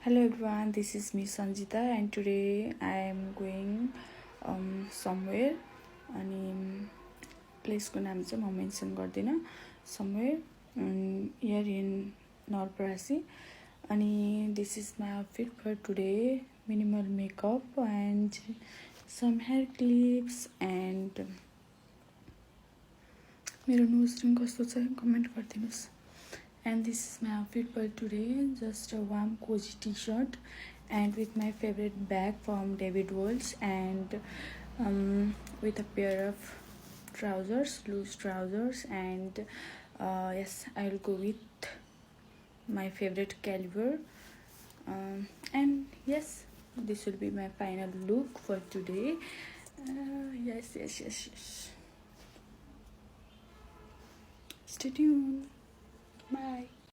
Hello everyone, this is me Sanjita and today I am going somewhere अनि प्लेसको नाम चाहिँ म मेन्सन गर्दिनँ somewhere here in Nalparasi अनि this is my outfit for today, minimal makeup and some hair clips and मेरो nose ring कस्तो छ comment गरिदिनुस्. And this is my outfit for today, just a warm cozy t-shirt and with my favorite bag from David Walls and with a pair of trousers, loose trousers, and yes, I'll go with my favorite caliber and yes, this will be my final look for today. Yes. Stay tuned. Bye.